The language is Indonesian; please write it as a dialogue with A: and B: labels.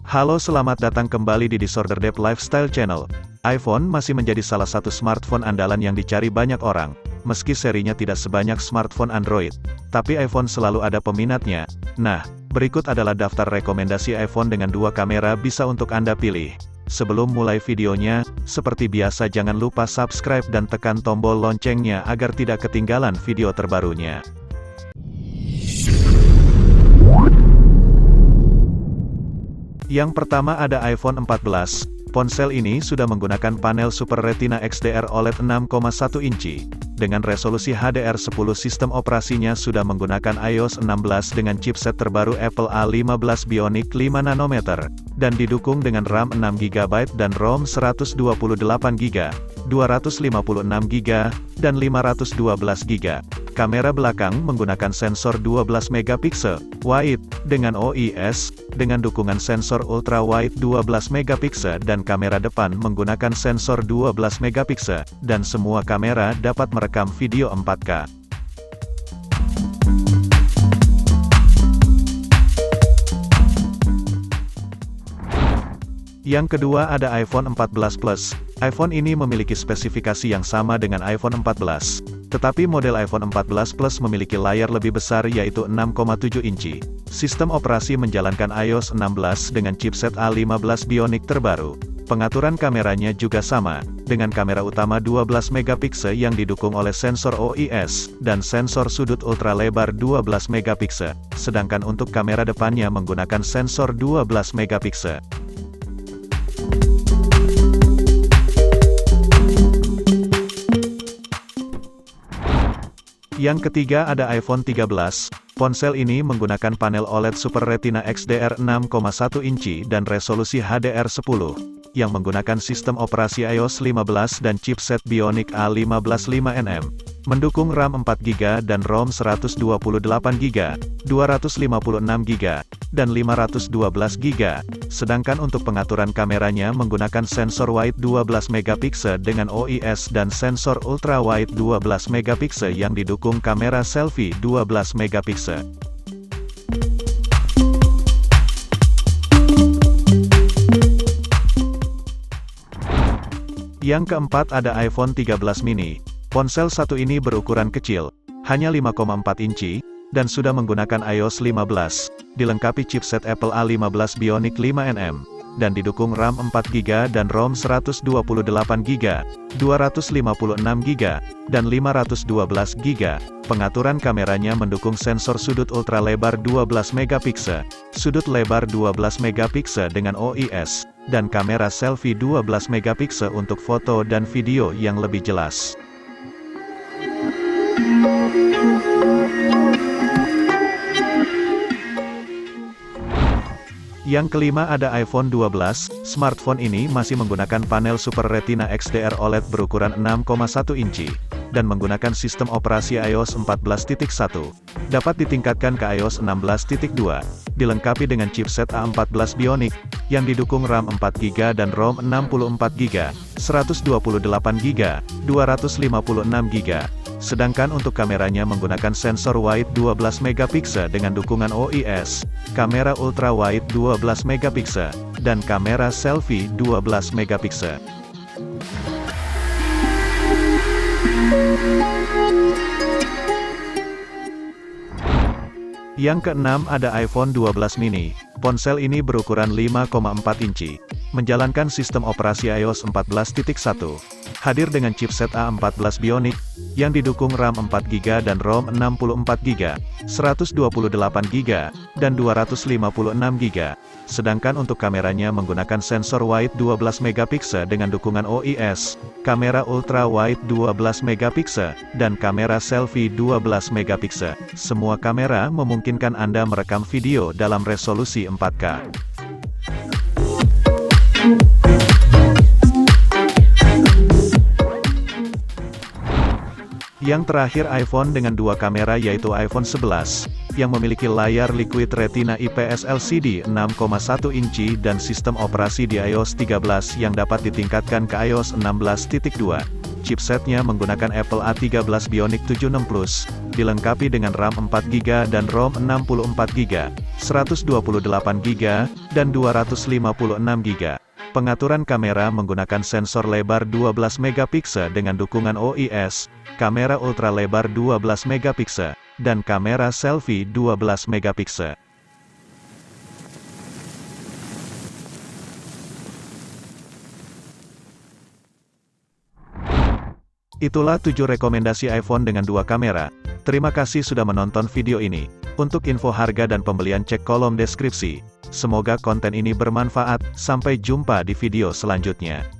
A: Halo, selamat datang kembali di Disorder Deep Lifestyle Channel. iPhone masih menjadi salah satu smartphone andalan yang dicari banyak orang. Meski serinya tidak sebanyak smartphone Android, tapi iPhone selalu ada peminatnya. Nah, berikut adalah daftar rekomendasi iPhone dengan 2 kamera bisa untuk Anda pilih. Sebelum mulai videonya, seperti biasa jangan lupa subscribe dan tekan tombol loncengnya agar tidak ketinggalan video terbarunya. Yang pertama ada iPhone 14. Ponsel ini sudah menggunakan panel Super Retina XDR OLED 6,1 inci. Dengan resolusi HDR10, sistem operasinya sudah menggunakan iOS 16 dengan chipset terbaru Apple A15 Bionic 5 nanometer, dan didukung dengan RAM 6GB dan ROM 128GB, 256GB, dan 512GB. Kamera belakang menggunakan sensor 12 megapiksel wide dengan OIS dengan dukungan sensor ultra wide 12 megapiksel dan kamera depan menggunakan sensor 12 megapiksel dan semua kamera dapat merekam video 4K. Yang kedua ada iPhone 14 Plus. iPhone ini memiliki spesifikasi yang sama dengan iPhone 14. Tetapi model iPhone 14 Plus memiliki layar lebih besar yaitu 6,7 inci. Sistem operasi menjalankan iOS 16 dengan chipset A15 Bionic terbaru. Pengaturan kameranya juga sama, dengan kamera utama 12 megapiksel yang didukung oleh sensor OIS, dan sensor sudut ultra lebar 12 megapiksel. Sedangkan untuk kamera depannya menggunakan sensor 12 megapiksel. Yang ketiga ada iPhone 13. Ponsel ini menggunakan panel OLED Super Retina XDR 6,1 inci dan resolusi HDR10, yang menggunakan sistem operasi iOS 15 dan chipset Bionic A15 5nm. Mendukung RAM 4GB dan ROM 128GB, 256GB, dan 512GB. Sedangkan untuk pengaturan kameranya menggunakan sensor wide 12 megapiksel dengan OIS dan sensor ultra wide 12 megapiksel yang didukung kamera selfie 12 megapiksel. Yang keempat ada iPhone 13 mini. Ponsel satu ini berukuran kecil, hanya 5,4 inci, dan sudah menggunakan iOS 15, dilengkapi chipset Apple A15 Bionic 5nm, dan didukung RAM 4GB dan ROM 128GB, 256GB, dan 512GB. Pengaturan kameranya mendukung sensor sudut ultra lebar 12 megapiksel, sudut lebar 12 megapiksel dengan OIS, dan kamera selfie 12 megapiksel untuk foto dan video yang lebih jelas. Yang kelima ada iPhone 12. Smartphone ini masih menggunakan panel Super Retina XDR OLED berukuran 6,1 inci, dan menggunakan sistem operasi iOS 14.1. Dapat ditingkatkan ke iOS 16.2. Dilengkapi dengan chipset A14 Bionic, yang didukung RAM 4GB dan ROM 64GB, 128GB, 256GB. Sedangkan untuk kameranya menggunakan sensor wide 12 megapiksel dengan dukungan OIS, kamera ultra wide 12 megapiksel, dan kamera selfie 12 megapiksel. Yang keenam ada iPhone 12 mini. Ponsel ini berukuran 5,4 inci, menjalankan sistem operasi iOS 14.1. Hadir dengan chipset A14 Bionic, yang didukung RAM 4GB dan ROM 64GB, 128GB, dan 256GB. Sedangkan untuk kameranya menggunakan sensor wide 12 megapiksel dengan dukungan OIS, kamera ultra wide 12 megapiksel, dan kamera selfie 12 megapiksel. Semua kamera memungkinkan Anda merekam video dalam resolusi 4K. Yang terakhir iPhone dengan 2 kamera yaitu iPhone 11, yang memiliki layar Liquid Retina IPS LCD 6,1 inci dan sistem operasi di iOS 13 yang dapat ditingkatkan ke iOS 16.2. chipsetnya menggunakan Apple A13 Bionic 76 Plus, dilengkapi dengan RAM 4GB dan ROM 64GB, 128GB, dan 256GB. Pengaturan kamera menggunakan sensor lebar 12 megapiksel dengan dukungan OIS, kamera ultra lebar 12 megapiksel, dan kamera selfie 12 megapiksel. Itulah 7 rekomendasi iPhone dengan 2 kamera. Terima kasih sudah menonton video ini. Untuk info harga dan pembelian cek kolom deskripsi. Semoga konten ini bermanfaat. Sampai jumpa di video selanjutnya.